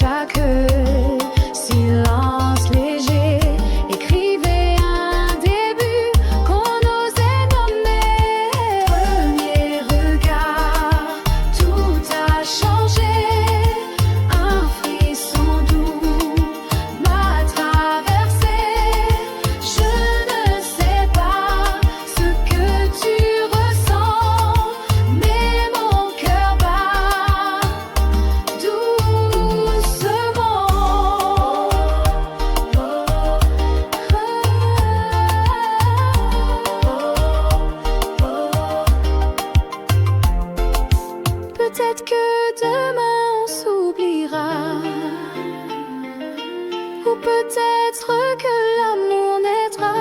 chaque silence léger écrivait un début qu'on osait nommer. Premier regard, tout a changé. Un frisson doux m'a traversé. Je ne sais pas ce que tu ressens, mais mon cœur bat peut-être que demain on s'oubliera, ou peut-être que l'amour naîtra,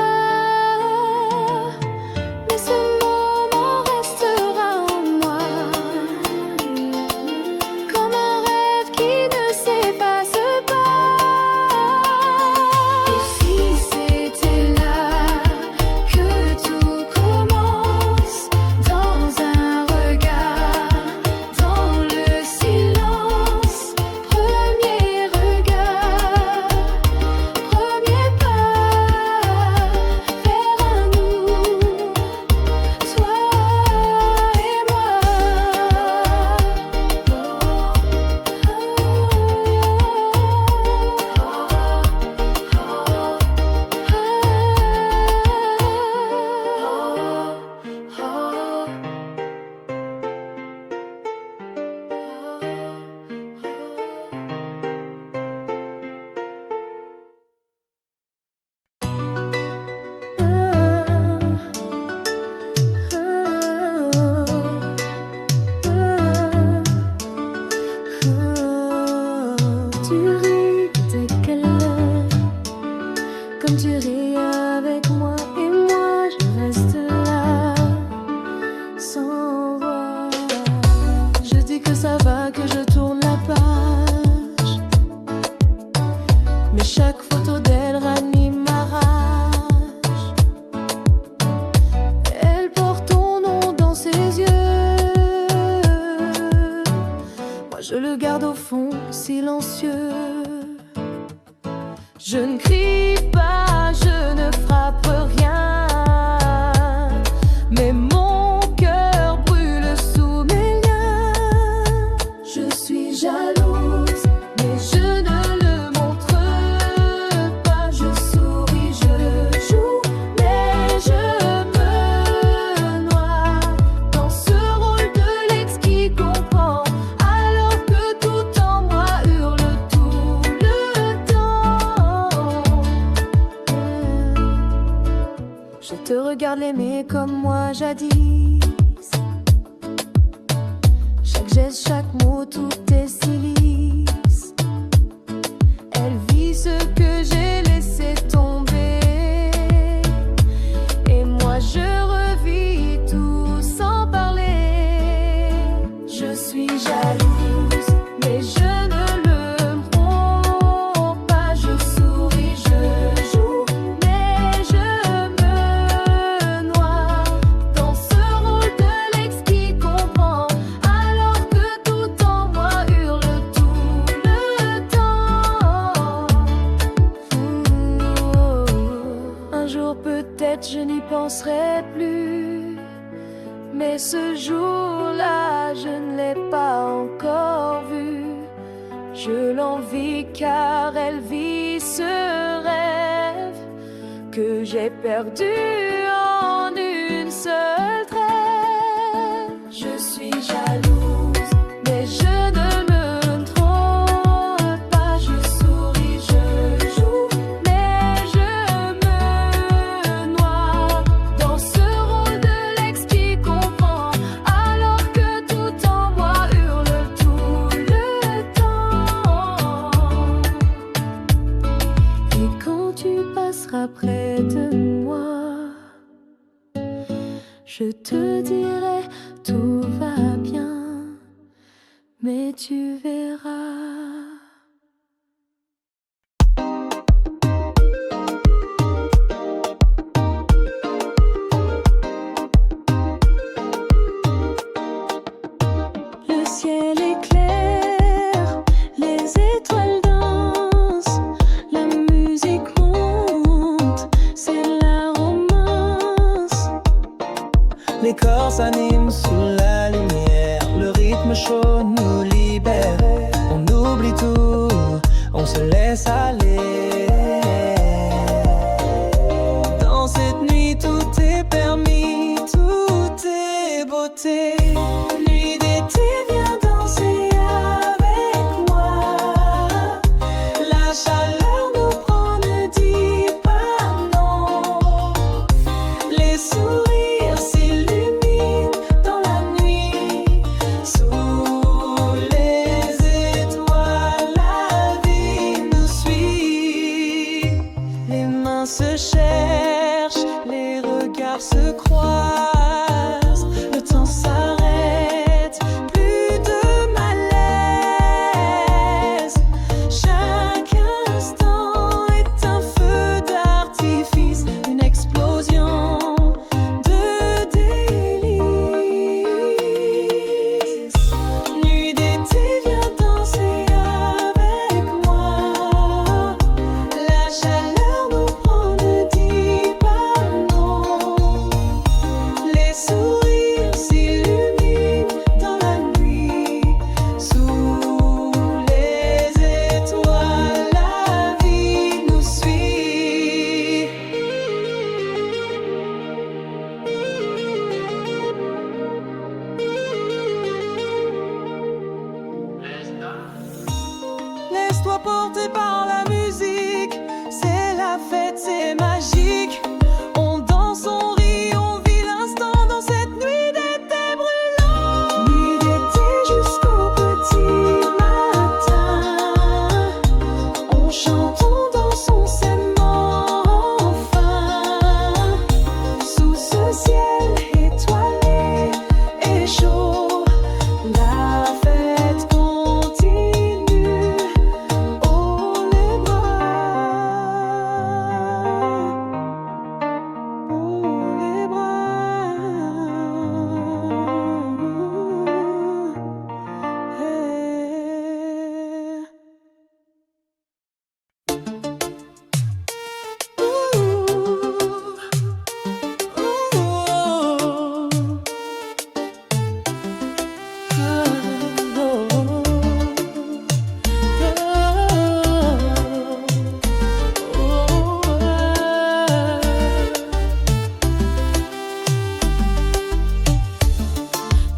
mais ce moment restera en moi comme un rêve qui ne s'efface pas. Et si c'était là que tout commence, dans un regard, dans le silence, premier regard, premier pas vers un nous, toi et moi. Tu ris dès qu'elle est, comme tu ris avec moi, et moi je reste là, sans voix. Je dis que ça va, que je tourne la page, mais chaque photo d'elle ranime ma rage. Elle porte ton nom dans ses yeux, moi je le garde au fond, silencieux. Je ne crie pas, je ne frappe rien, mais mon cœur brûle sous mes liens. Je suis jalouse, mais je ne le montre pas. Je souris, je joue, mais je me noie dans ce rôle de l'ex qui comprend, alors que tout en moi hurle tout le temps. Je te regarde l'aimer comme moi jadis. Chaque geste, chaque mot, tout est si lisse. Elle vit ce que j'ai laissé tomber, et moi je revis tout sans parler. Je suis jalouse, mais je ne le montre pas. Je souris, je joue, mais je me noie dans ce rôle de l'ex qui comprend, alors que tout en moi hurle tout le temps. Un jour peut-être je n'y penserai plus, mais ce jour-là je ne l'ai pas encore vue. Je l'envie car elle vit ce rêve que j'ai perdu en une seule trêve. Je suis jalouse, mais je ne me trompe pas. Je souris, je joue, mais je me noie dans ce rôle de l'ex qui comprend, alors que tout en moi hurle tout le temps. Et quand tu passeras près de moi, je te dirai tout va bien, mais tu verras. Le ciel est clair, les étoiles toi porté par la musique. C'est la fête, c'est magique. On danse, on rit, on vit l'instant dans cette nuit d'été brûlante. Nuit d'été jusqu'au petit matin. On chante, on danse, on s'aime enfin. Sous ce ciel étoilé et chaud, la fête continue. Oh les bras, oh les bras. Hey.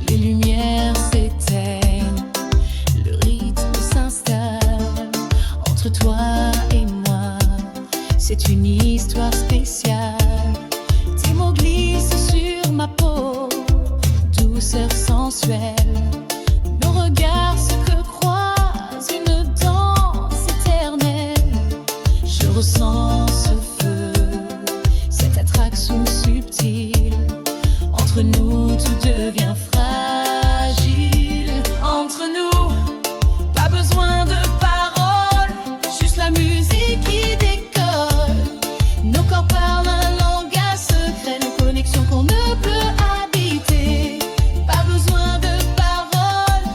Les lumières s'éteignent, le rythme s'installe entre toi et moi. C'est une histoire spéciale. Tes mots glissent sur ma peau, douceur sensuelle. Nos regards se croisent, une danse éternelle. Je ressens ce feu, cette attraction subtile. Entre nous, tout devient fragile. Entre nous, pas besoin de paroles, juste la musique qui décolle. Nos corps parlent un langage secret, nos connexions qu'on ne peut habiter. Pas besoin de paroles,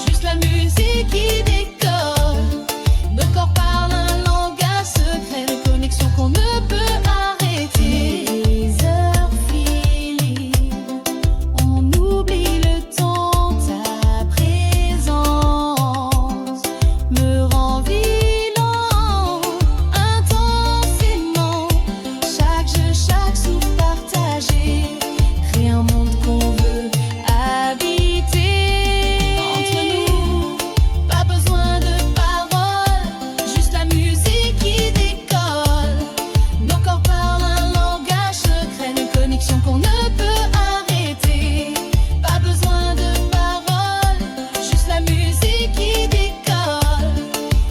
juste la musique qui décolle. Nos corps parlent un langage secret, nos connexions qu'on ne peut arrêter. Les heures filent, on oublie le temps, ta présence me rend vivant intensément. Chaque jeu, chaque souffle partagé crée un monde qu'on veut habiter. Entre nous, pas besoin de paroles, juste la musique qui décolle. Nos corps parlent un langage secret, nos connexions qu'on ne peut arrêter. Pas besoin de paroles, juste la musique qui décolle.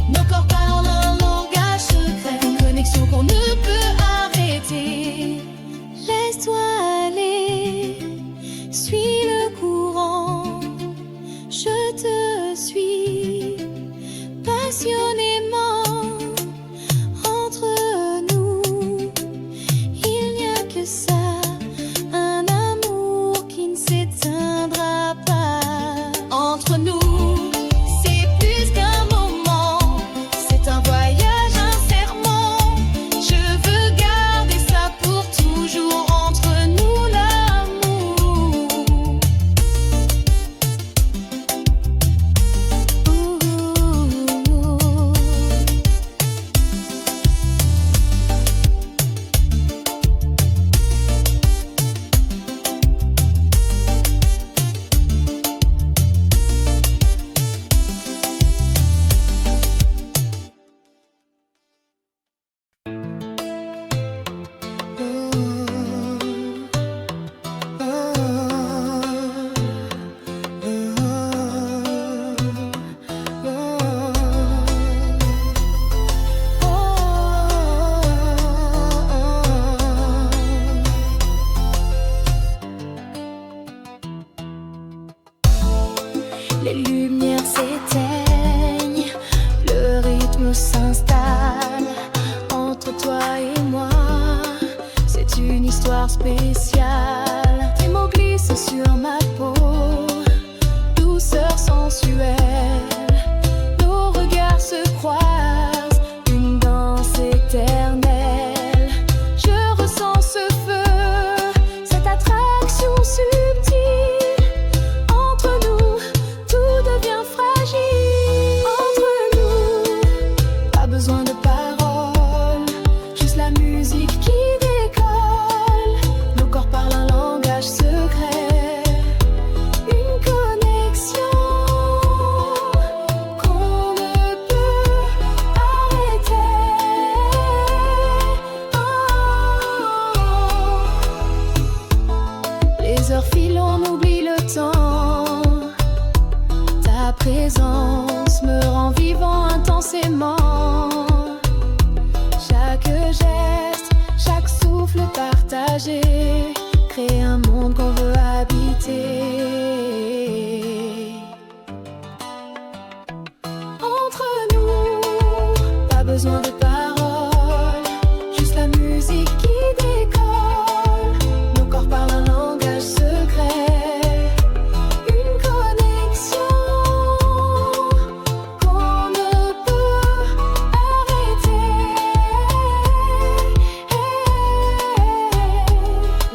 Nos corps parlent un langage secret, une connexion qu'on ne peut arrêter. Laisse-toi aller, suis le courant, je te suis passionnément. Entre nous, il n'y a que ça, un amour qui ne s'éteindra pas. Entre nous, c'est plus qu'un moment, c'est un voyage, un serment. Je veux garder ça pour toujours, entre nous l'amour. Les lumières s'éteignent, le rythme s'installe entre toi et moi. C'est une histoire spéciale. Tes mots glissent sur ma peau, douceur sensuelle. Nos regards se croisent, une danse éternelle. Je ressens ce feu, cette attraction subtile. Entre nous, tout devient fragile. Entre nous, pas besoin de paroles, juste la musique qui décolle. Nos corps parlent un langage secret, une connexion partager, créer un monde qu'on veut habiter. Entre nous, pas besoin de paroles, juste la musique qui décolle. Nos corps parlent un langage secret, une connexion qu'on ne peut arrêter.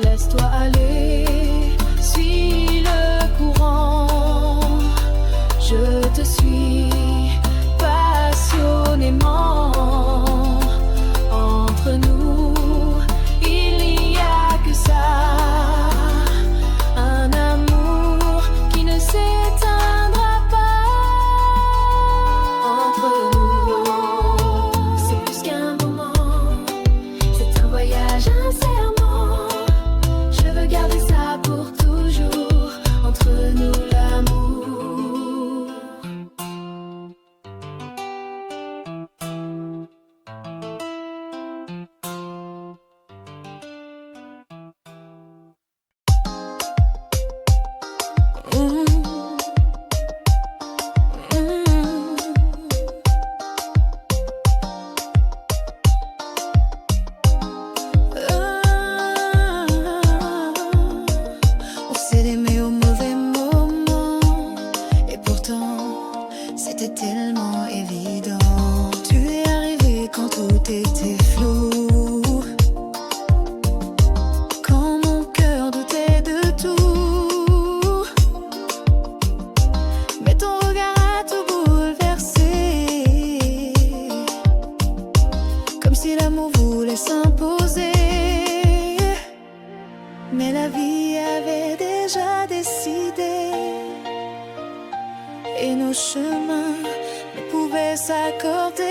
Laisse-toi aller, suis le courant, je te suis passionnément. Entre nous, il n'y a que ça, un amour qui ne s'éteindra pas. Entre nous, c'est plus qu'un moment, c'est un voyage, un serment. Je veux garder ça pour toujours, entre nous l'amour. On s'est aimé au mauvais moment, et pourtant c'était tellement évident. Tu es arrivé quand tout était flou, quand mon cœur doutait de tout. Mais ton regard a tout bouleversé, comme si l'amour voulait s'imposer. Mais la vie avait déjà décidé, et nos chemins ne pouvaient s'accorder.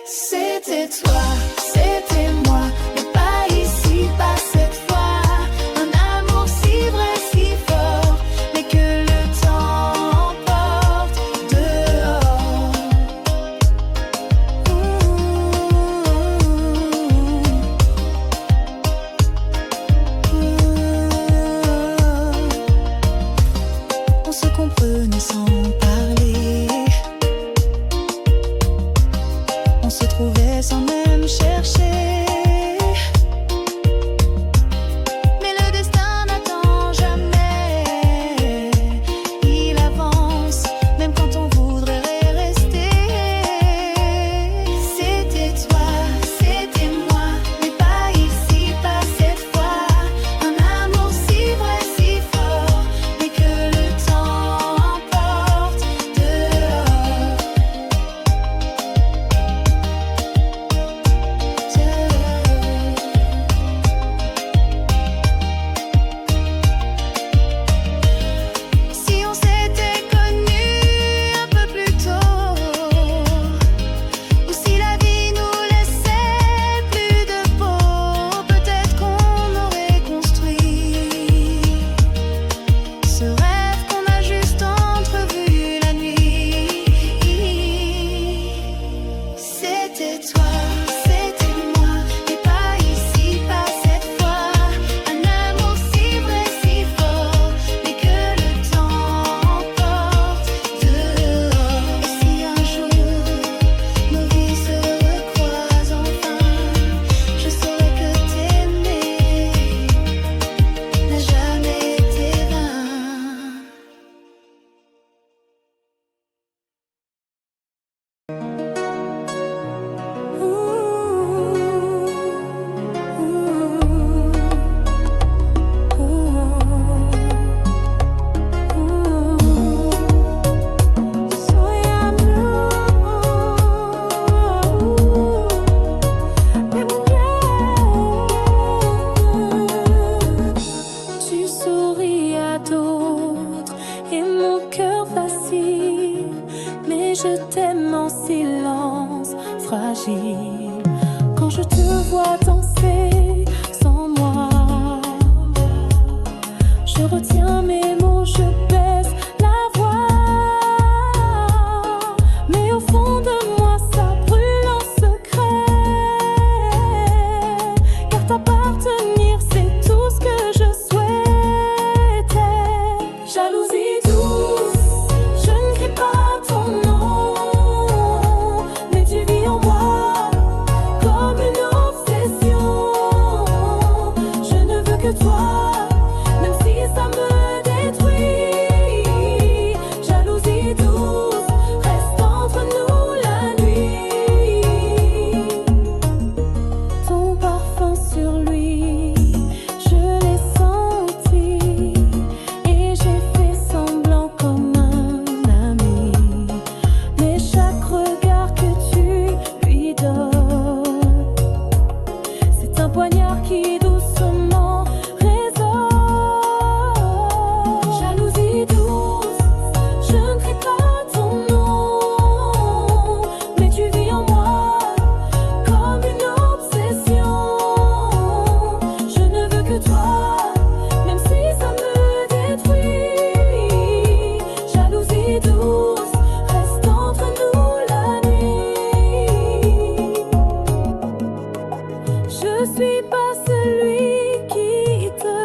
C'était toi, c'était moi, mais pas ici, pas cette fois. Un amour si vrai, si fort, mais que le temps emporte dehors. On se comprenait sans parler, on se trouvait sans même chercher. Mais le destin n'attend jamais, il avance même quand on voudrait rester. C'était toi, c'était moi, mais pas ici, pas cette fois. Un amour si vrai, si fort, mais que le temps emporte dehors. Si on s'était connus un peu plus tôt, ou si la vie nous laissait plus de peau, peut-être qu'on aurait construit ce rêve qu'on a juste entrevu la nuit. C'était toi, c'était moi, mais pas ici, pas cette fois. Un amour si vrai, si fort, mais que le temps emporte dehors. Et si un jour nos vies se recroisent enfin, je saurais que t'aimer n'a jamais été vain. Tu souris à d'autres et mon cœur vacille, mais je t'aime en silence fragile. Quand je te vois danser sans moi, je retiens mes mots, je baisse la voix. Mais au fond de moi, ça brûle en secret, car ta suis pas celui qui te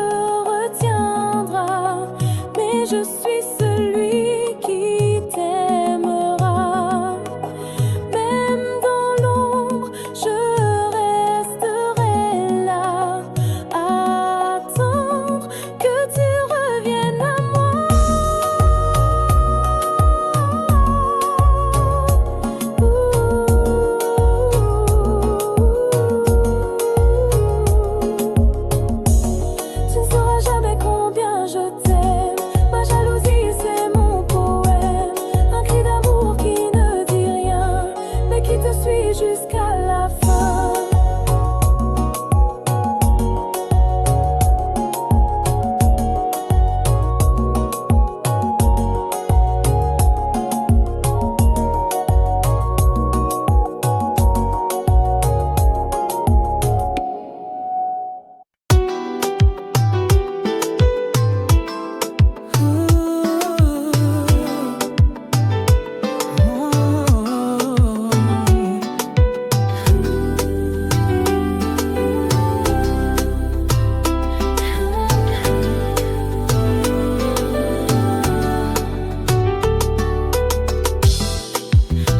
retiendra, mais je suis celui qui t'aimera. Même dans l'ombre, je resterai là, à attendre que tu reviennes à moi. Tu ne sauras jamais combien je t'aime. Ma jalousie, c'est mon poème. Un cri d'amour qui ne dit rien, mais qui te suit jusqu'à la fin.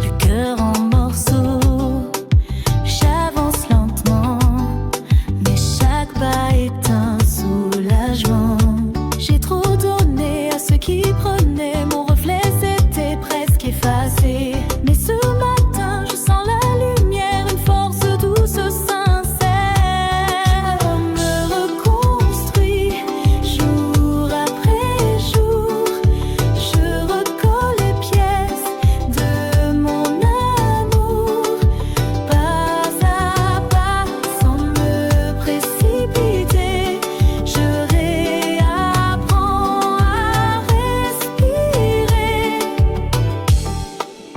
Le cœur en morceaux, j'avance lentement, mais chaque pas est un soulagement. J'ai trop donné à ceux qui prenaient mon reflet, c'était presque effacé. Mais ce matin, je sens la lumière, une force douce, sincère. Je me reconstruis jour après jour. Je recolle les pièces de mon amour, pas à pas, sans me précipiter. Je réapprends à respirer.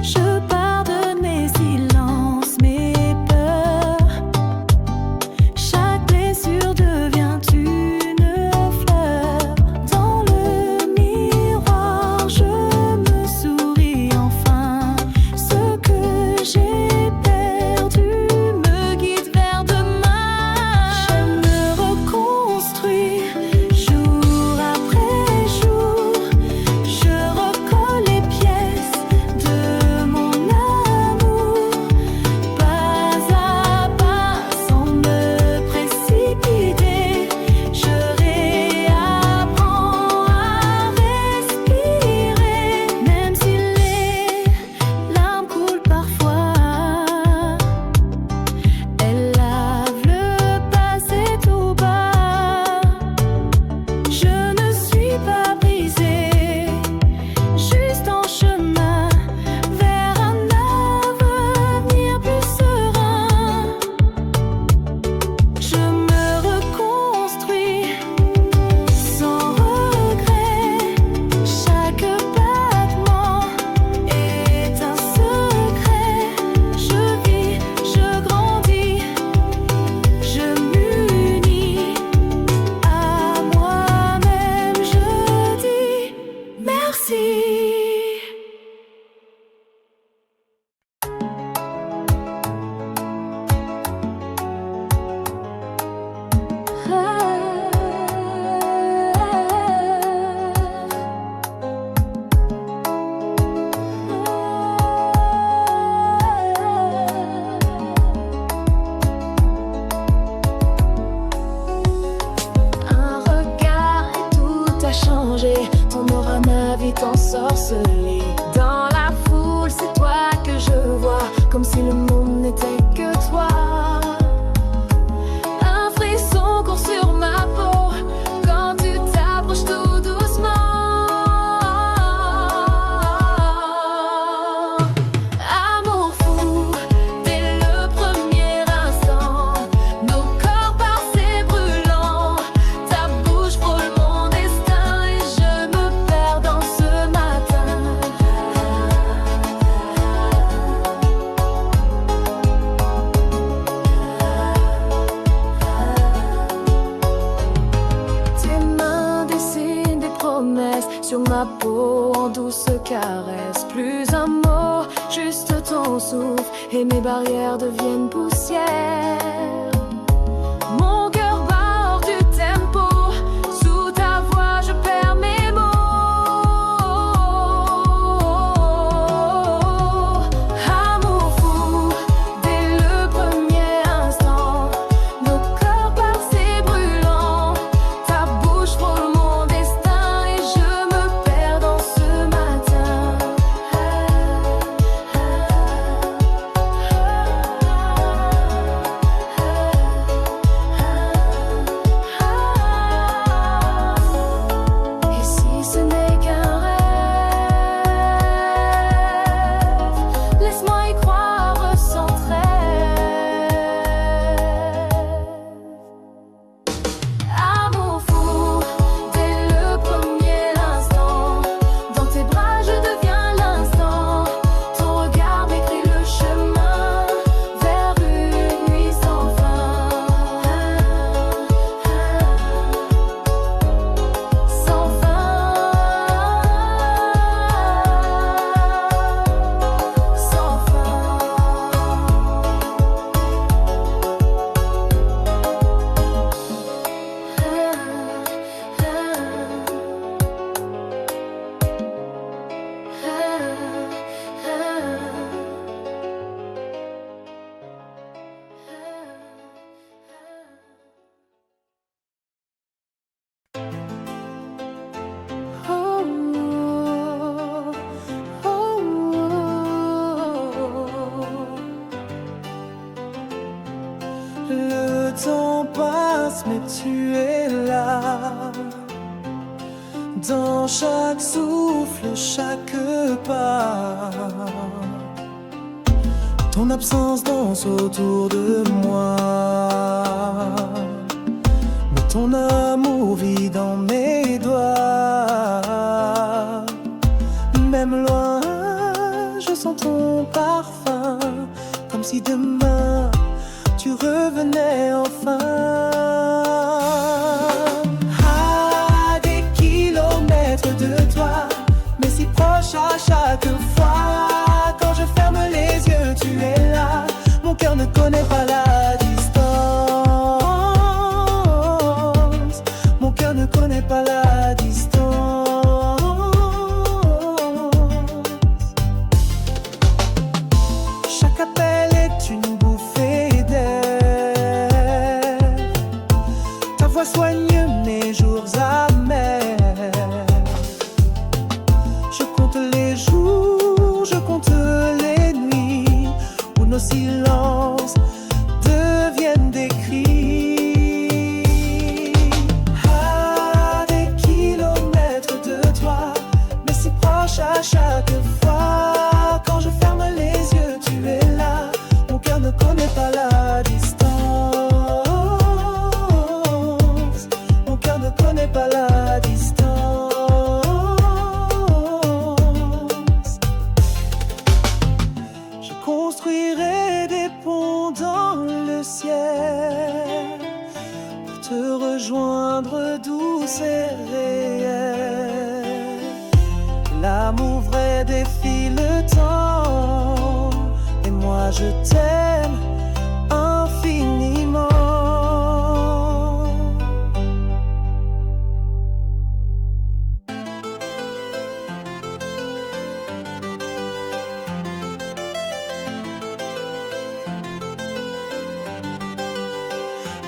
Je pardonne mes silences, mes peurs. Chaque blessure devient une fleur. Dans le miroir, je me souris enfin. Ce que j'ai perdu me guide vers demain. Je me reconstruis jour après jour. Je recolle les pièces de mon amour, pas à pas, sans me précipiter. Je réapprends à respirer. Même si les larmes coulent parfois, elles lavent le passé tout bas. Je ne suis pas brisée, juste en chemin vers un avenir plus serein. Je me reconstruis sans regret. Chaque battement est un secret. Je vis, je grandis, je m'unis à moi-même. Je dis merci. Un regard et tout a changé. Ton aura m'a vite ensorcelé. Dans la foule, c'est toi que je vois, comme si le monde n'était que toi. Un frisson court sur ma peau quand tu t'approches tout doucement. Amour fou, dès le premier instant, nos corps passés brûlants. Ta bouche frôle mon destin et je me perds dans ce matin. sur ma peau en douce caresse. Plus un mot, juste ton souffle et mes barrières deviennent poussière. Le temps passe mais tu es là. Dans chaque souffle, chaque pas, ton absence danse autour de moi. Mais ton amour vit dans mes doigts. Même loin, je sens ton parfum, comme si demain tu revenais enfin. À des kilomètres de toi, mais si proche à chaque fois. Quand je ferme les yeux, tu es là. Mon cœur ne connaît pas la distance. Mon cœur ne connaît pas la distance. Chaque appel est une bouffée d'air. Ta voix soigne mes jours amers. Je compte les jours, je compte les nuits où nos silences deviennent des cris. À des kilomètres de toi, mais si proche à chaque fois. Quand je ferme les yeux, tu es là. Mon cœur ne connaît pas la distance. Mon cœur ne connaît pas la distance. Je construirai des ponts dans le ciel pour te rejoindre douce et réelle. L'amour vrai défie le temps et moi je t'aime infiniment.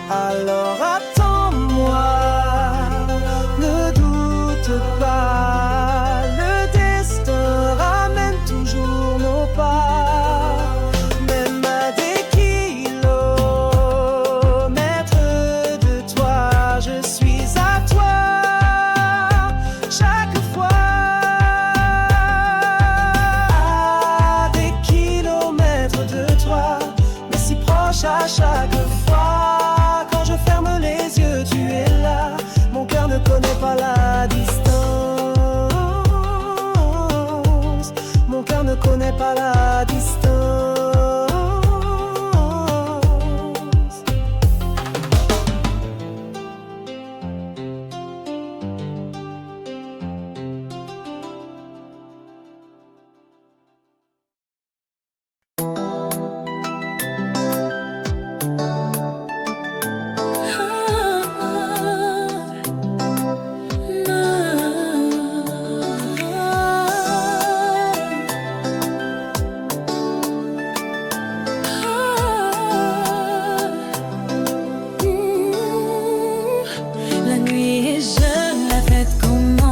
Alors attends-moi, ne doute pas, le destin ramène toujours nos pas. Même à des kilomètres de toi, je suis à toi chaque fois. À des kilomètres de toi, mais si proche à chaque fois. Quand je ferme les yeux, tu es là. Mon cœur ne connaît pas la distance. Mon cœur ne connaît pas la distance. La nuit est jeune, la fête commence.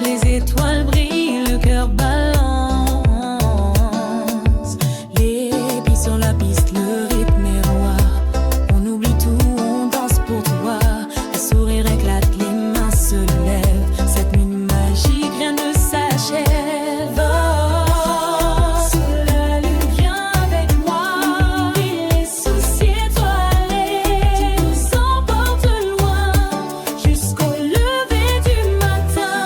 Les étoiles brillent, le cœur balance. Les pieds sur la piste, le rythme est roi. On oublie tout, on danse pour toi. Le sourire éclate, les mains se lèvent. Cette nuit magique, rien ne s'achève. Sous la lune, viens avec moi. Oublie les soucis étoilés. Tu nous emportes loin jusqu'au lever du matin.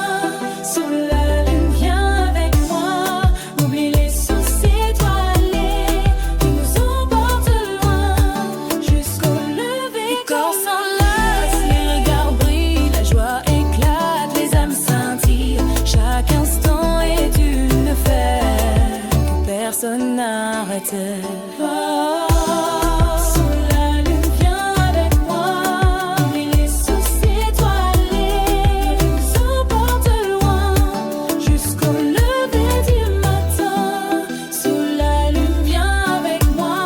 Sous la lune, viens avec moi. Oublie les soucis étoilés. Tu nous emportes loin jusqu'au lever. Les corps s'enlacent, les regards brillent, la joie éclate, les âmes scintillent. Chaque instant est une fête que personne n'arrête. Sous la lune, viens avec moi. Oublie les soucis étoilés. Tu nous emportes loin jusqu'au lever du matin. Sous la lune, viens avec moi.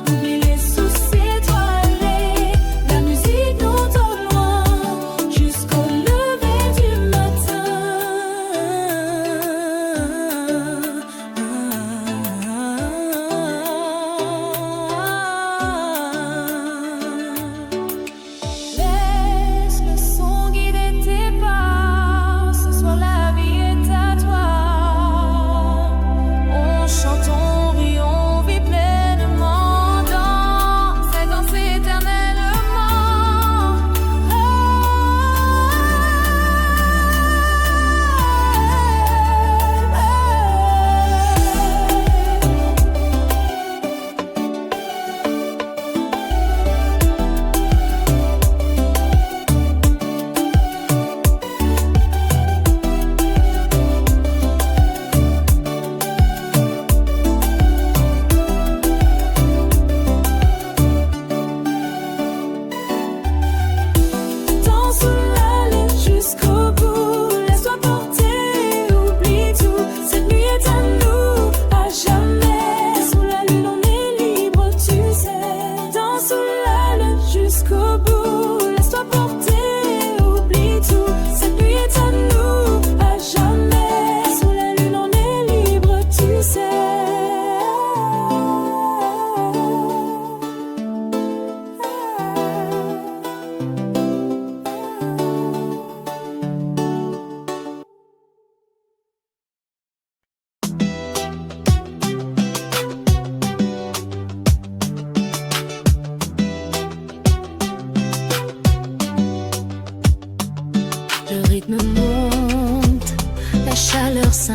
Oublie les soucis étoilés. La musique nous donne loin jusqu'au lever du matin.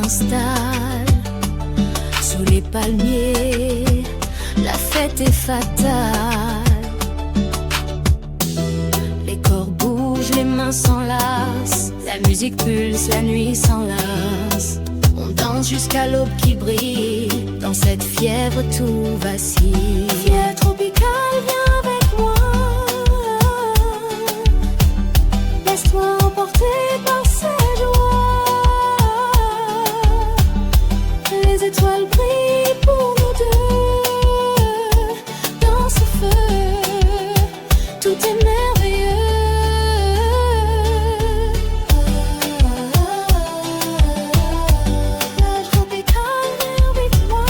s'installe sous les palmiers, la fête est fatale. Les corps bougent, les mains s'enlacent, la musique pulse, la nuit s'enlace. On danse jusqu'à l'aube qui brille, dans cette fièvre tout vacille. Fièvre tropicale, viens avec moi, laisse-toi emporter par ces joies. Les étoiles brillent pour nous deux, dans ce feu, tout est merveilleux. Plage tropicale, viens avec moi,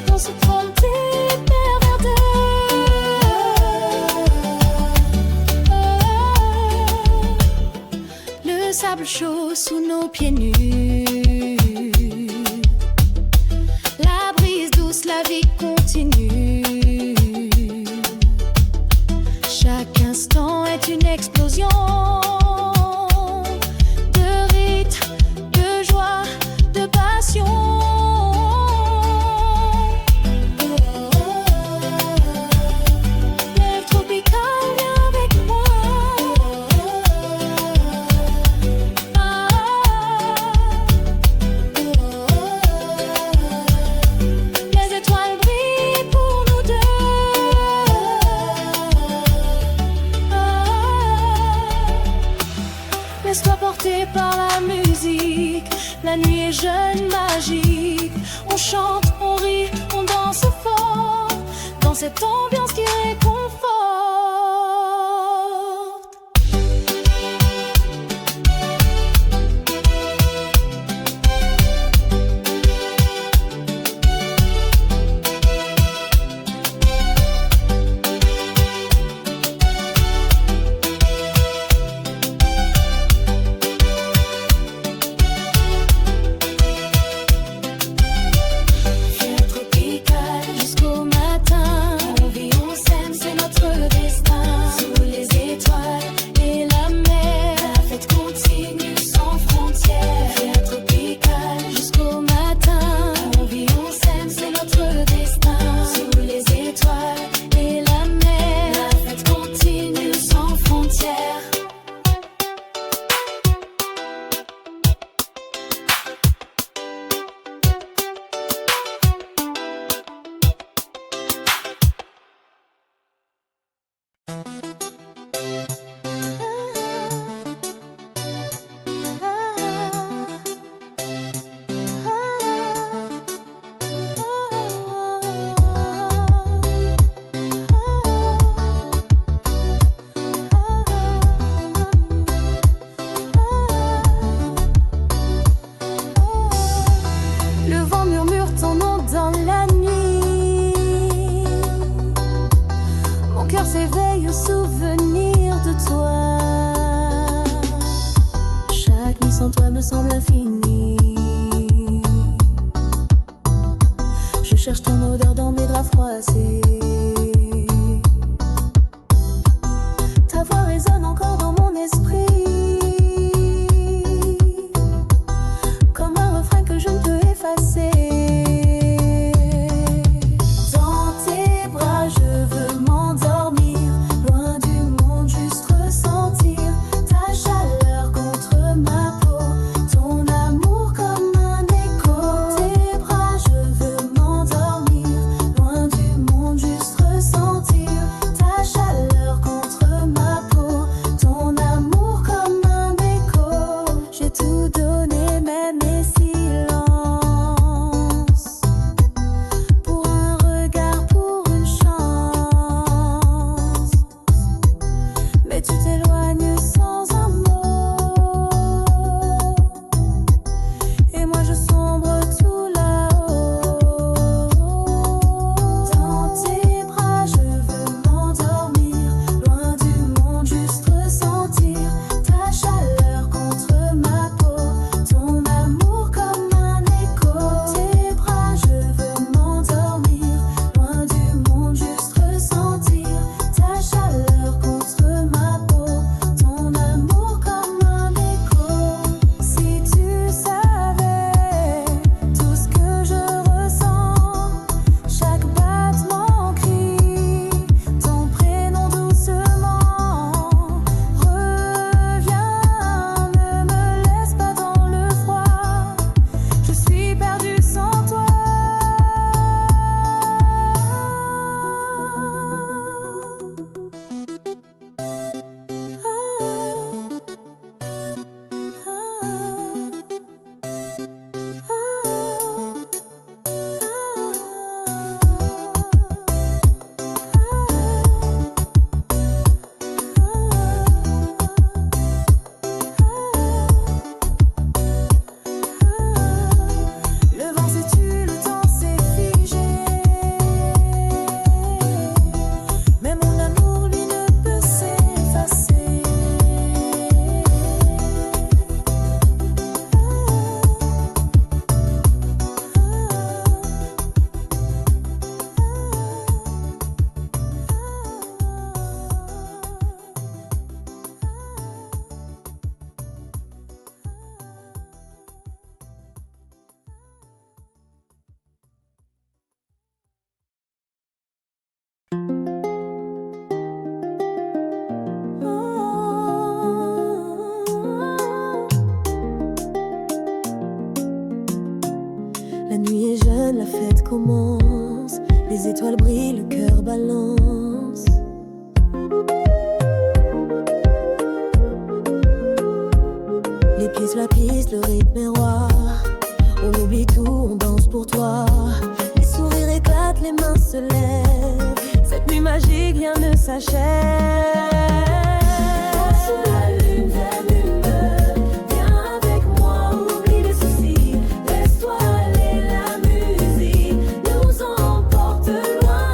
dans ce trente hyper verdeux. Le sable chaud sous nos pieds nus, la brise douce, la vie continue. Chaque instant est une explosion de rythme, de joie, de passion. Lève tropicale, viens avec moi. Les étoiles brillent pour nous deux. Laisse-toi porter par la musique. La nuit est jeune, magique. On chante, on rit, on danse fort dans cette ambiance qui réconforte. Fièvre tropicale jusqu'au matin, on vit, on s'aime, c'est notre destin. Sous les étoiles et la mer, la fête continue sans frontières. Fièvre tropicale jusqu'au matin, on vit, on s'aime, c'est notre destin. Sous les étoiles et la mer, la fête continue sans frontières. Le vent murmure ton nom dans la nuit. Mon cœur s'éveille au souvenir de toi. Chaque nuit sans toi me semble infinie. Je cherche ton odeur dans mes draps froissés. Ta voix résonne encore dans mon esprit, comme un refrain que je ne peux effacer. Dans tes bras je veux m'endormir, loin du monde juste ressentir ta chaleur contre ma peau, ton amour comme un écho. Tes bras je veux m'endormir, loin du monde juste ressentir ta chaleur contre ma peau, ton amour comme un écho. J'ai tout donné, même mes silences, pour un regard, pour une chance. Mais tu t'éloignes sans un mot, et moi je sombre tout là-haut. Dans tes bras je veux m'endormir, loin du monde juste ressentir ta chaleur contre ma peau, ton amour comme un écho. Tes bras je veux m'endormir, loin du monde juste ressentir esquisse la piste, le rythme est roi. On oublie tout, on danse pour toi. Les sourires éclatent, les mains se lèvent. Cette nuit magique, rien ne s'achève. Sous la lune, vers l'humeur. Viens avec moi, oublie les soucis. Laisse-toi aller, la musique nous emporte loin.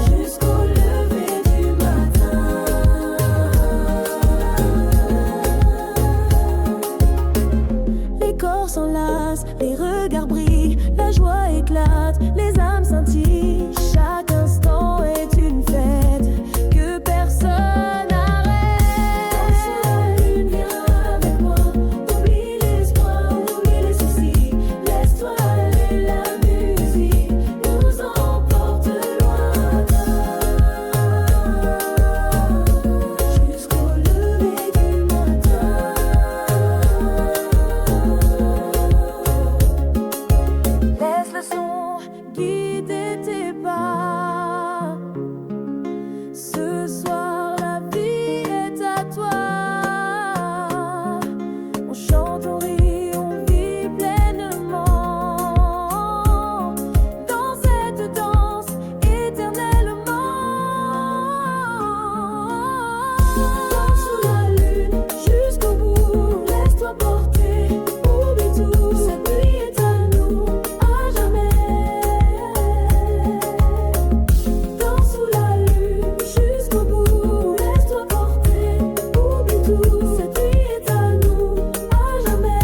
Jusqu'au lever du matin. Les corps s'enlacent, les regards brillent, la joie éclate, les âmes scintillent. Chaque instant est une fête que personne n'arrête. Sous la lune, viens avec moi, oublie l'espoir, oublie les soucis. Laisse-toi aller, la musique nous emporte lointain. Jusqu'au lever du matin. Laisse le son guider tes pas. Ce soir, la vie est à toi. On chante, on rit, on vit pleinement dans cette danse éternellement. Danse sous la lune jusqu'au bout, laisse-toi porter, oublie tout. Cette nuit est à nous, à jamais. Danse sous la lune jusqu'au bout, laisse-toi porter, oublie tout. Cette nuit est à nous, à jamais.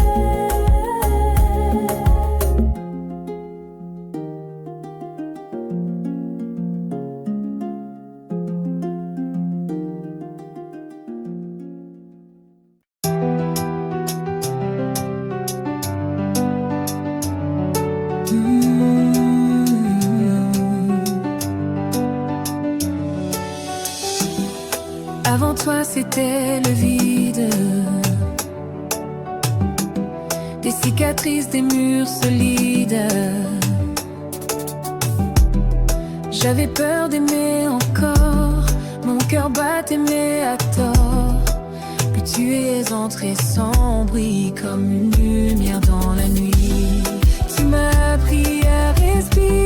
Avant toi c'était le vide, des cicatrices, des murs solides. J'avais peur d'aimer encore, mon cœur battait mais à tort. Puis tu es entré sans bruit comme une lumière dans la nuit. Tu m'as appris à respirer,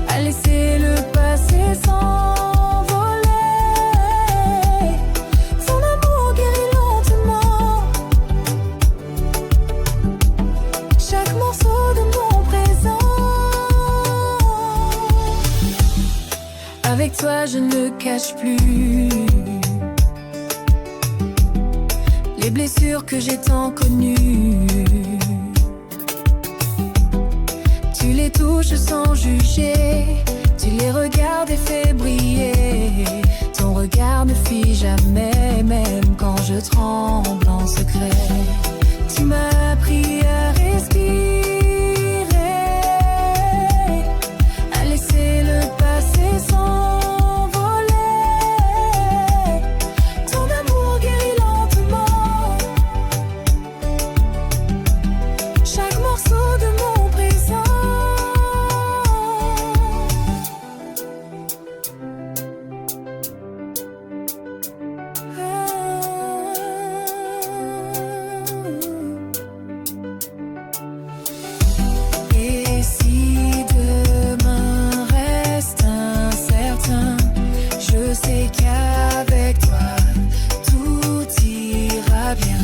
à laisser le passé s'envoler. Ton amour guérit lentement chaque morceau de mon présent. Avec toi je ne cache plus les blessures que j'ai tant connues. Tu les touches sans juger, tu les regardes et fais briller. Ton regard ne fuit jamais, même quand je tremble en secret. Tu m'as appris à respirer, à laisser le passé s'envoler. Ton amour guérit lentement chaque morceau de mon présent. Et si demain reste incertain, je sais qu'avec toi tout ira bien.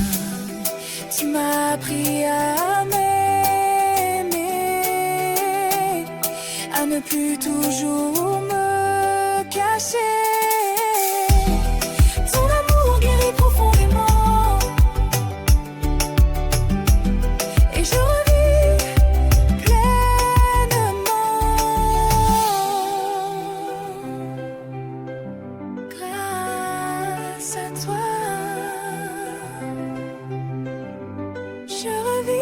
Tu m'as appris à m'aimer, à ne plus toujours me cacher. Ton amour guérit profondément et je revis pleinement. Grâce à toi, je revis.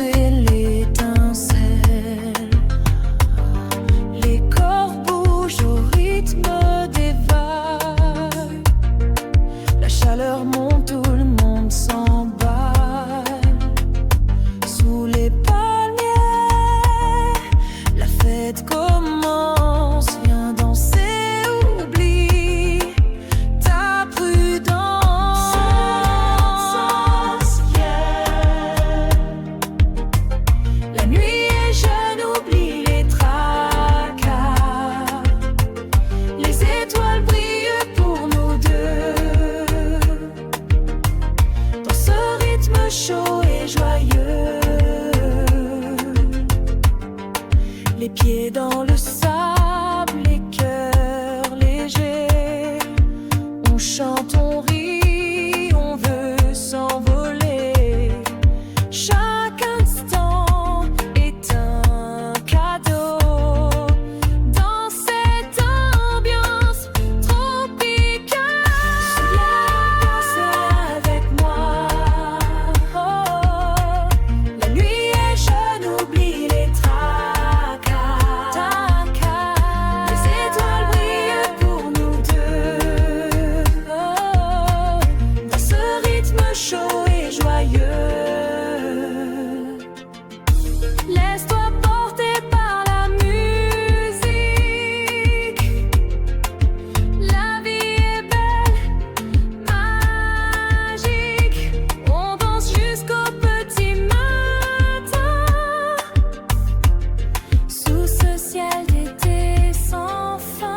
et l'étincelle. Les corps bougent au rythme des vagues. La chaleur monte, tout le monde s'emballe. Sous les palmiers, la fête commence. Viens danser, oublie ta prudence. La nuit est jeune, oublie les tracas. Les étoiles brillent pour nous deux. Dans ce rythme chaud et joyeux, les pieds dans le sable, les cœurs légers. On chante, on rit, on veut s'envoler. Chaque instant est un cadeau. Dans cette ambiance tropicale, danse avec moi. La nuit est jeune, oublie les tracas. Les étoiles brillent pour nous deux. Dans ce rythme chaud et joyeux, laisse-toi porter par la musique. La vie est belle, magique. On danse jusqu'au petit matin. Sous ce ciel d'été sans fin.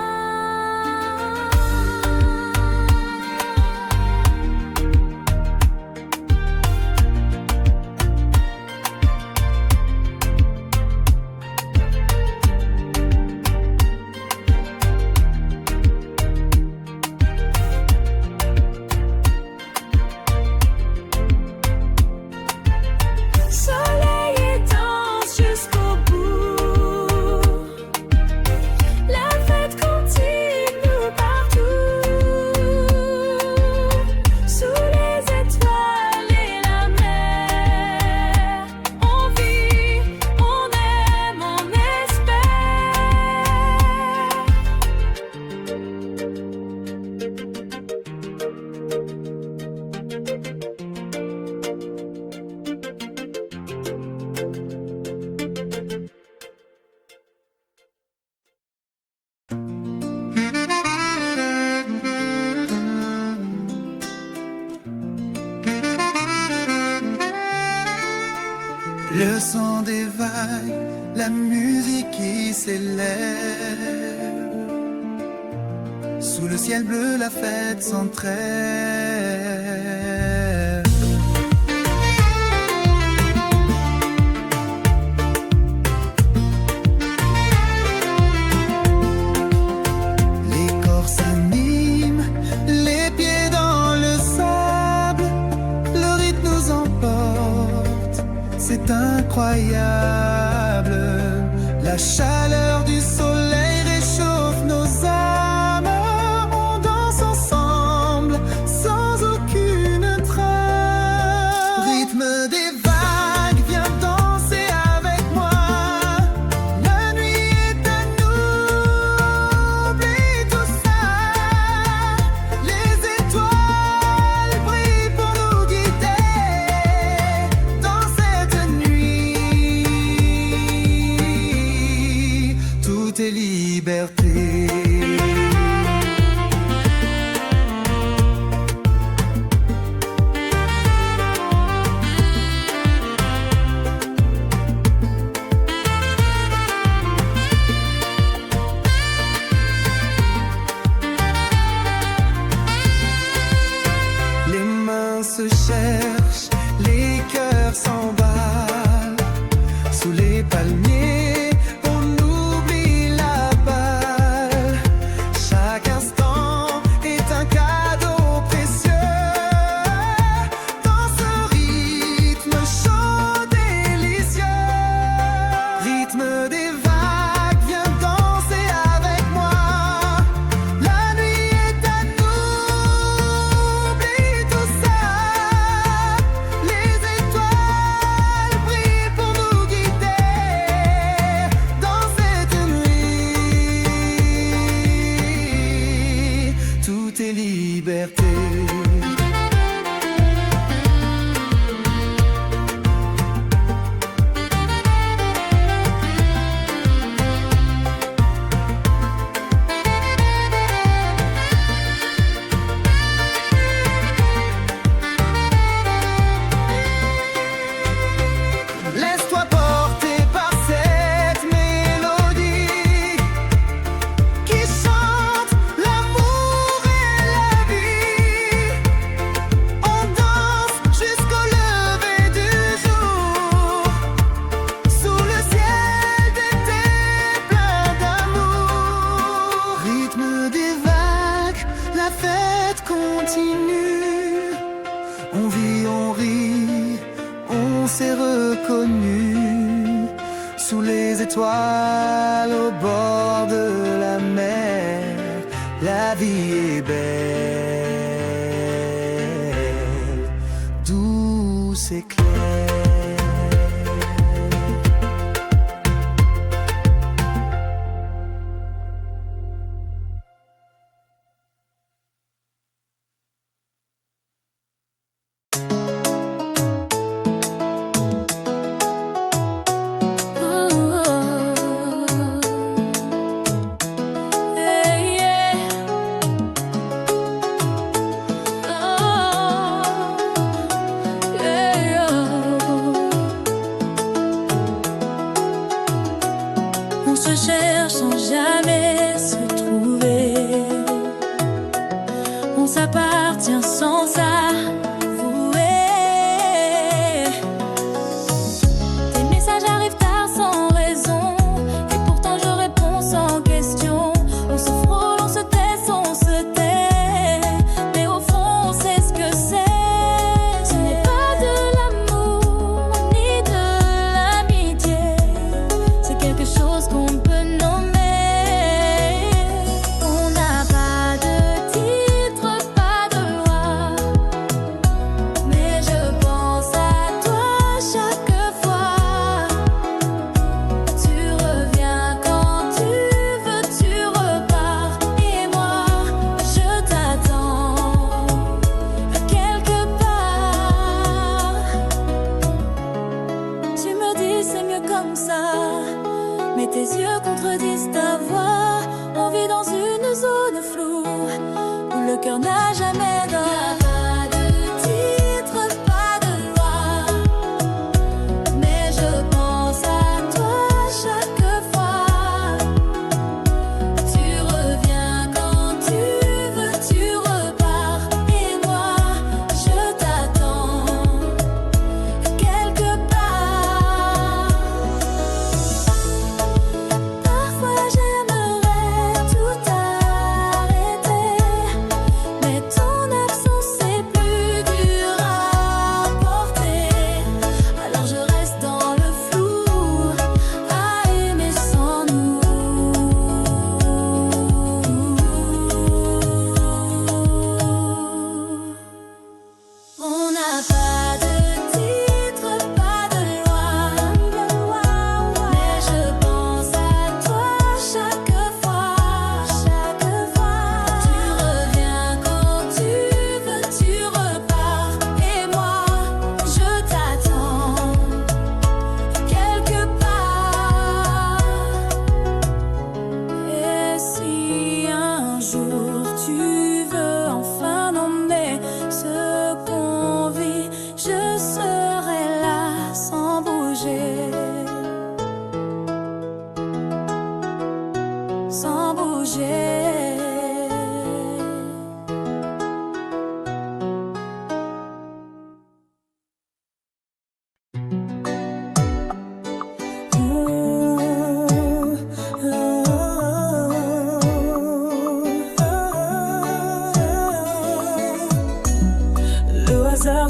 Soleil et danse jusqu'au bout. La fête continue partout. Sous les étoiles et la mer, on vit, on aime, on espère. Le son des vagues, la musique qui s'élève. Sous le ciel bleu, la fête s'entrève. Les corps s'animent, les pieds dans le sable. Le rythme nous emporte, c'est incroyable. La chaleur du soleil réchauffe nos âmes. On danse ensemble sans aucune trêve. Rythme des vagues, viens danser avec moi. La nuit est à nous, oublie tout ça. Les étoiles brillent pour nous guider dans cette nuit. sous les étoiles, au bord de la mer, la vie est belle, douce et claire.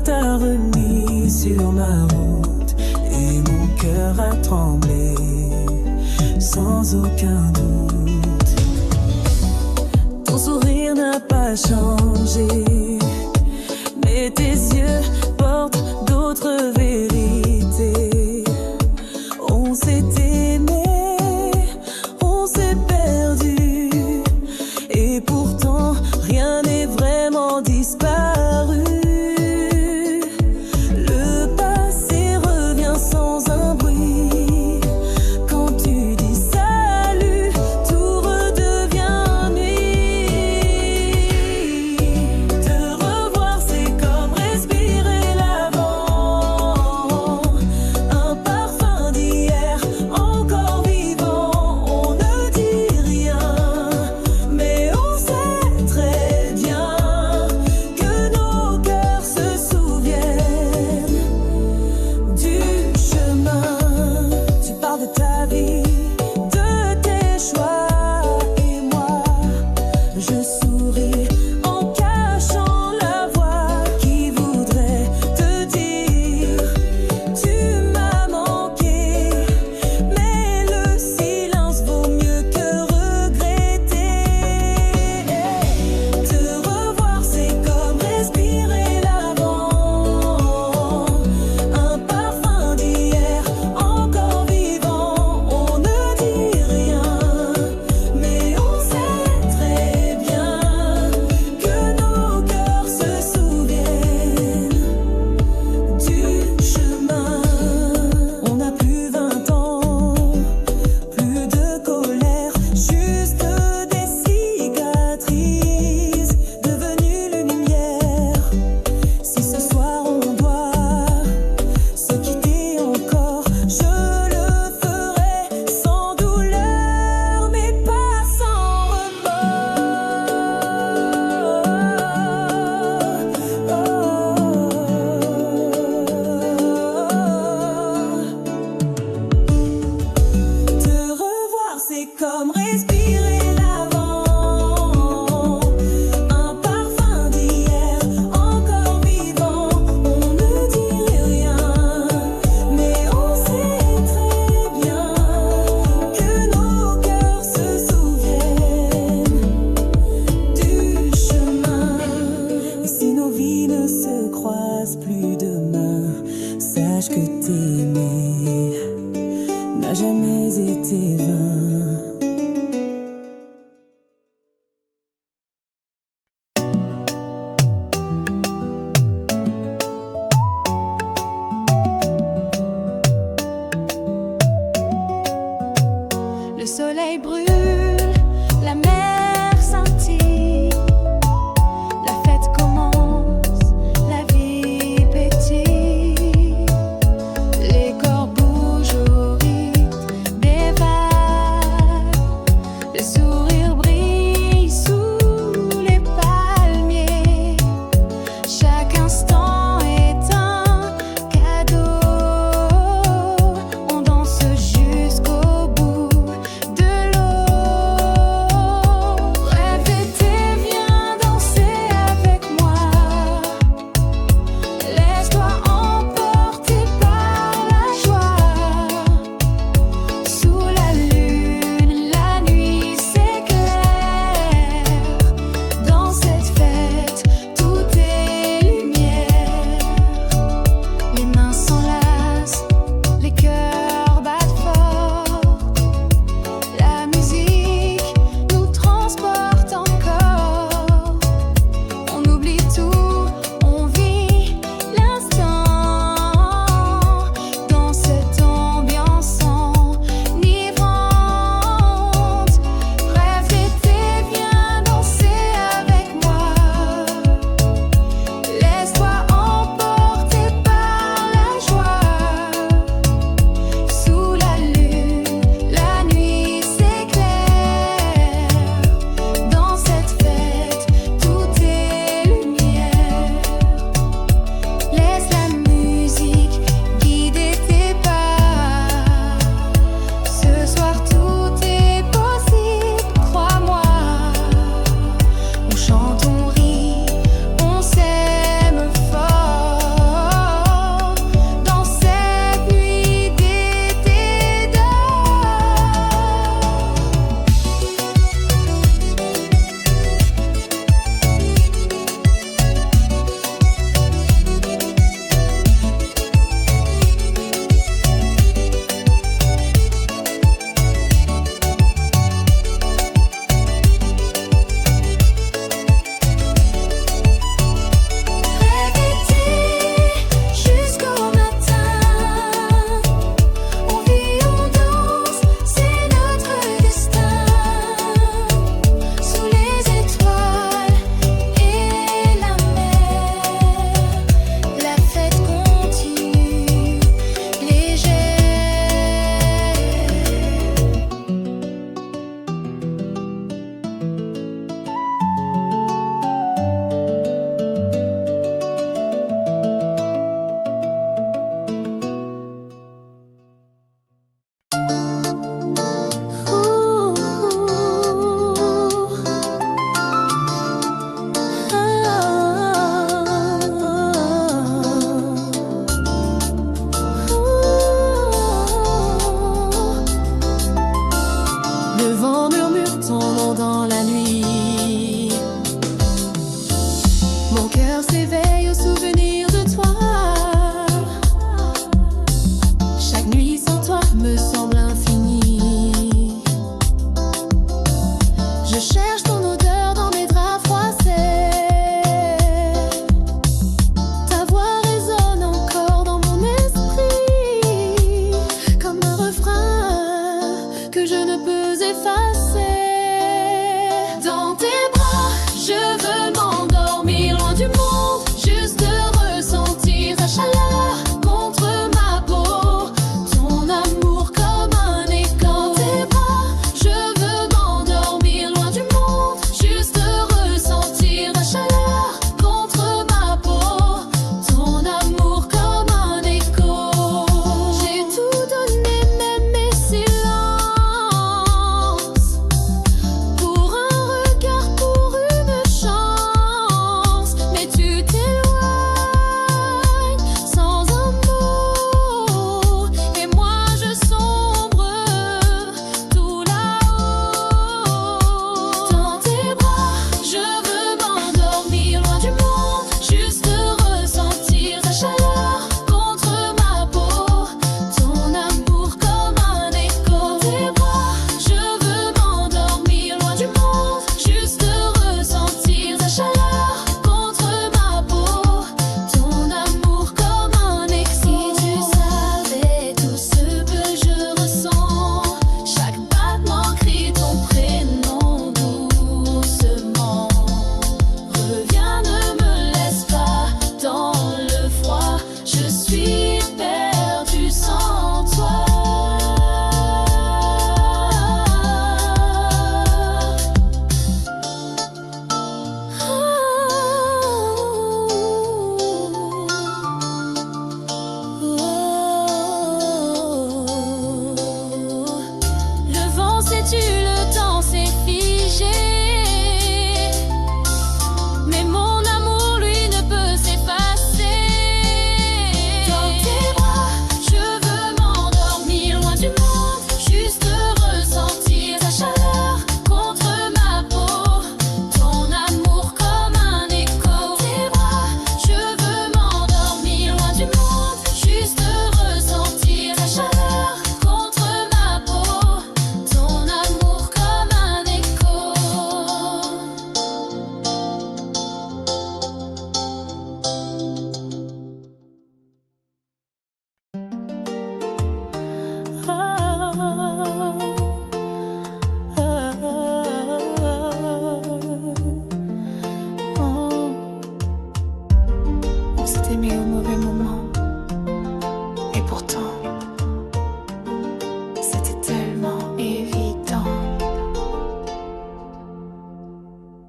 T'a remis sur ma route et mon cœur a tremblé sans aucun doute. Ton sourire n'a pas changé, mais tes yeux portent d'autres vérités. On s'est aimé, on s'est perdu, et pourtant rien n'est vraiment disparu. Te revoir, c'est comme respirer l'avant. jamais été vain. Le soleil brûle, la mer scintille, la fête commence, la vie pétille. Les corps bougent au rythme des vagues.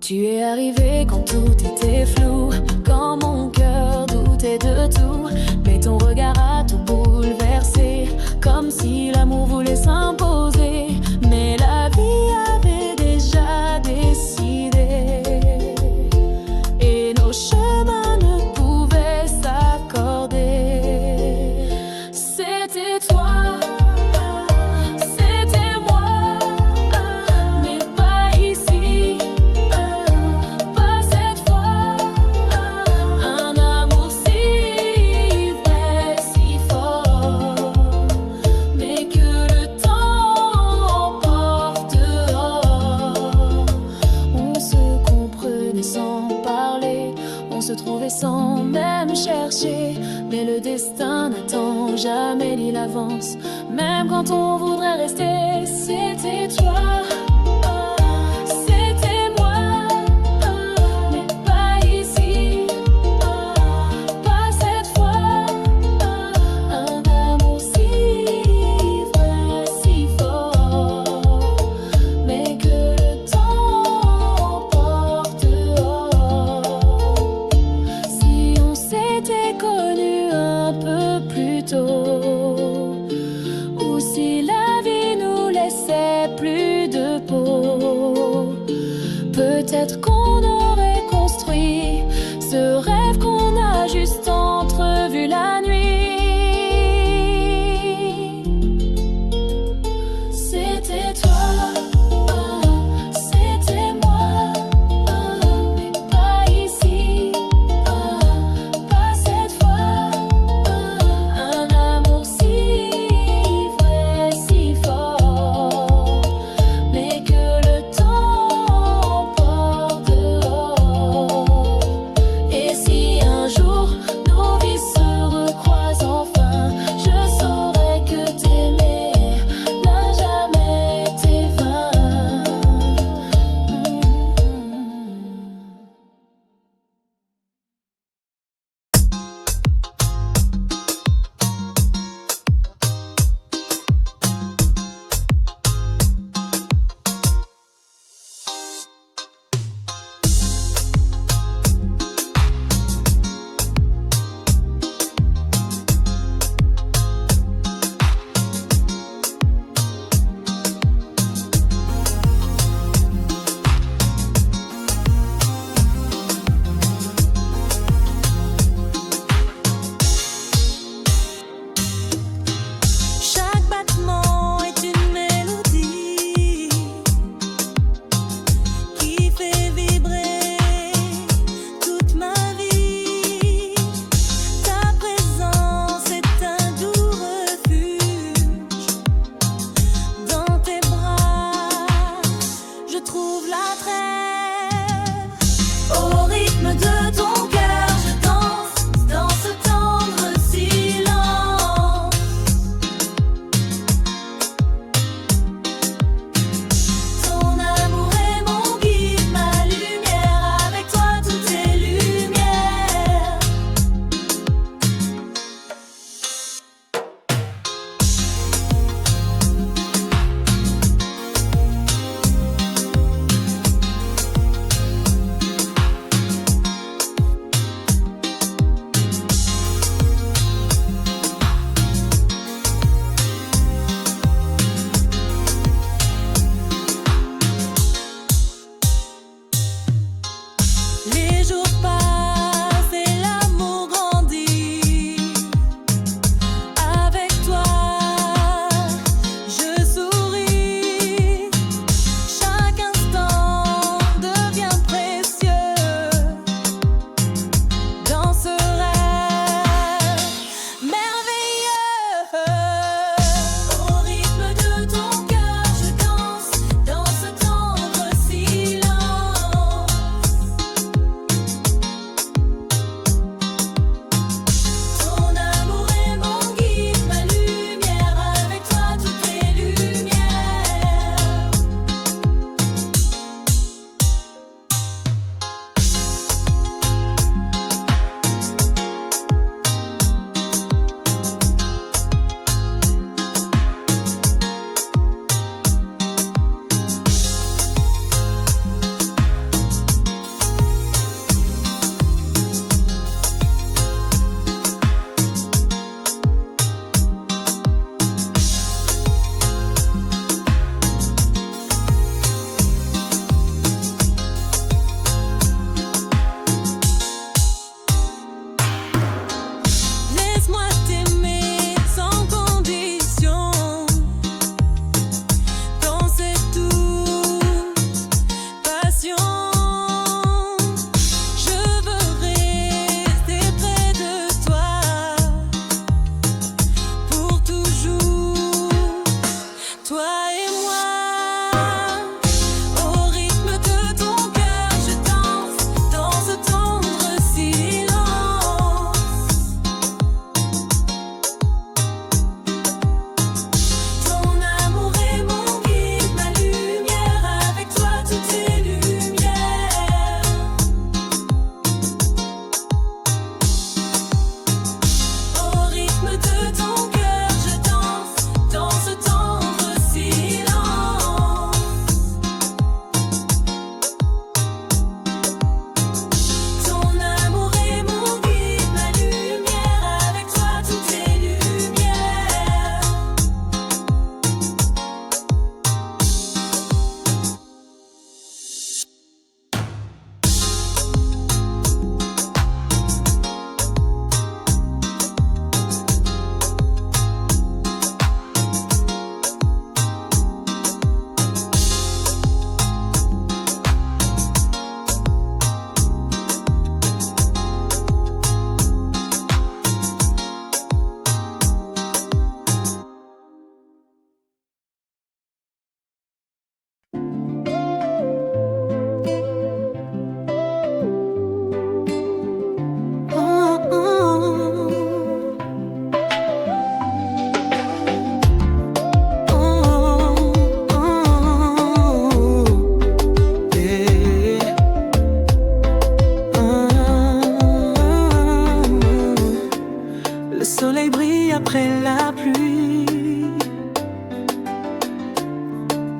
Tu es arrivé quand tout était flou, quand mon cœur doutait de tout. Mais ton regard a tout bouleversé, comme si l'amour voulait s'imposer. Mais la vie avait déjà décidé, et nos chemins ne pouvaient s'accorder. C'était toi. Sans même chercher, mais le destin n'attend jamais ni l'avance. Même quand on voudrait rester, c'était toi. Ou si la vie nous laissait plus de peau, peut-être qu'on aurait construit ce rêve qu'on a juste entrevu la nuit. C'était toi.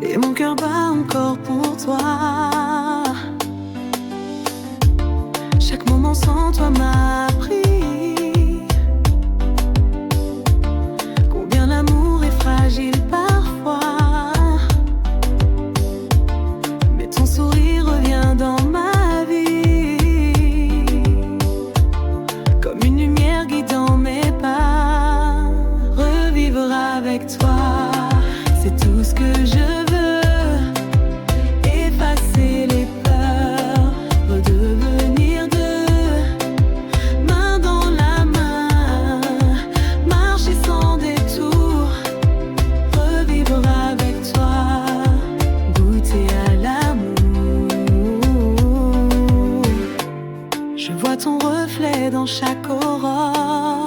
et mon cœur bat encore pour toi. Chaque moment sans toi m'a appris combien l'amour est fragile parfois. Mais ton sourire revient dans ma vie comme une lumière guidant mes pas. Revivre avec toi, c'est tout ce que je veux. Effacer les peurs, redevenir deux, main dans la main, marcher sans détour. Revivre avec toi, goûter à l'amour. Je vois ton reflet dans chaque aurore.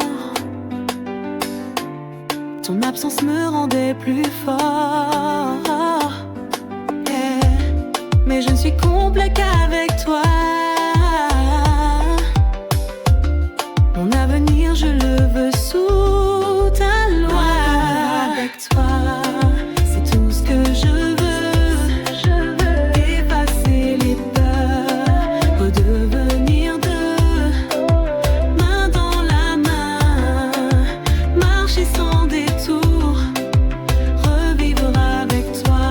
Ton absence me rendait plus fort. Yeah. Mais je ne suis complet qu'avec toi. Mon avenir, je le veux sous ta loi. Avec toi, c'est tout ce que je veux. Effacer les peurs, redevenir deux, main dans la main, marcher sans détour. Revivre avec toi,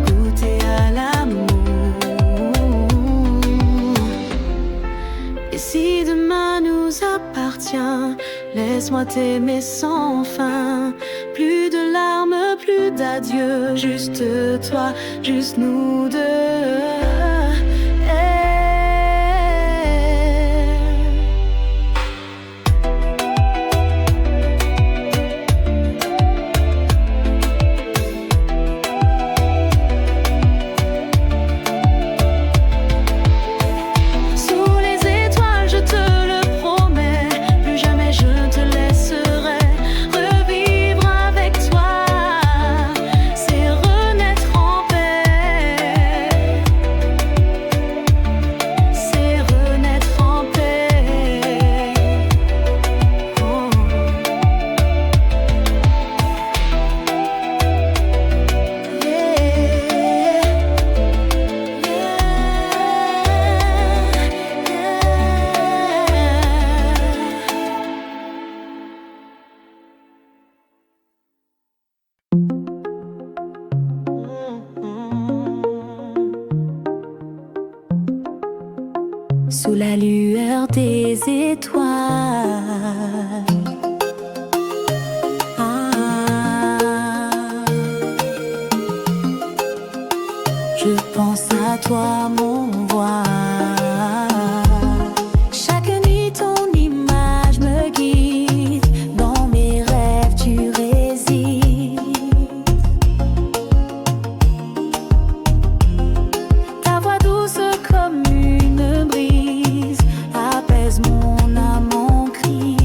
goûter à l'amour. Et si demain nous appartient, laisse-moi t'aimer sans fin. Plus de larmes, plus d'adieu, juste toi, juste nous deux. Sous les étoiles, je te le promets, plus jamais je te laisserai. Revivre avec toi, c'est renaître en paix. C'est renaître en paix. Oh. Sous la lueur des étoiles, je pense à toi, mon voile. Chaque nuit, ton image me guide. Dans mes rêves, tu résides. Ta voix douce comme une brise apaise mon âme en crise.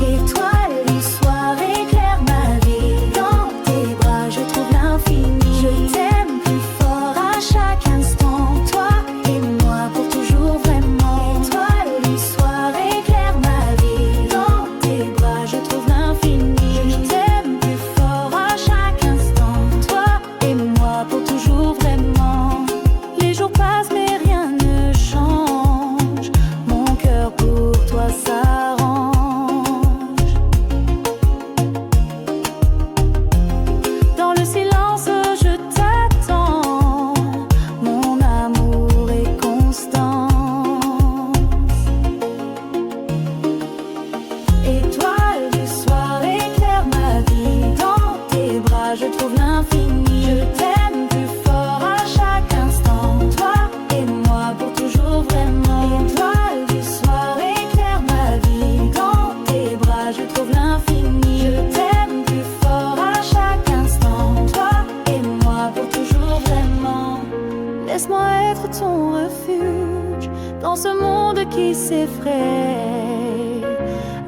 Étoile du soir éclaire ma vie. Dans tes bras, je trouve l'infini. Je t'aime plus fort à chaque instant. Toi et moi pour toujours vraiment. Étoile du soir éclaire ma vie. Dans tes bras, je trouve l'infini. Je t'aime plus fort à chaque instant. Toi et moi pour toujours vraiment. Les jours passent mais rien ne change. Mon cœur pour toi s'arrange. Dans le silence je t'attends. Mon amour est constant. Étoile du soir éclaire ma vie. Dans tes bras je trouve l'infini. Je t'aime plus fort à chaque instant. Toi et moi pour toujours vraiment. Étoile du soir éclaire ma vie. Dans tes bras je trouve l'infini. Je t'aime plus fort à chaque instant. Toi et moi pour toujours vraiment. Laisse-moi être ton refuge dans ce monde qui s'effraie.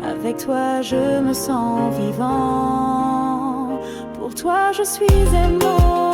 Avec toi je me sens vivant. Pour toi je suis aimant.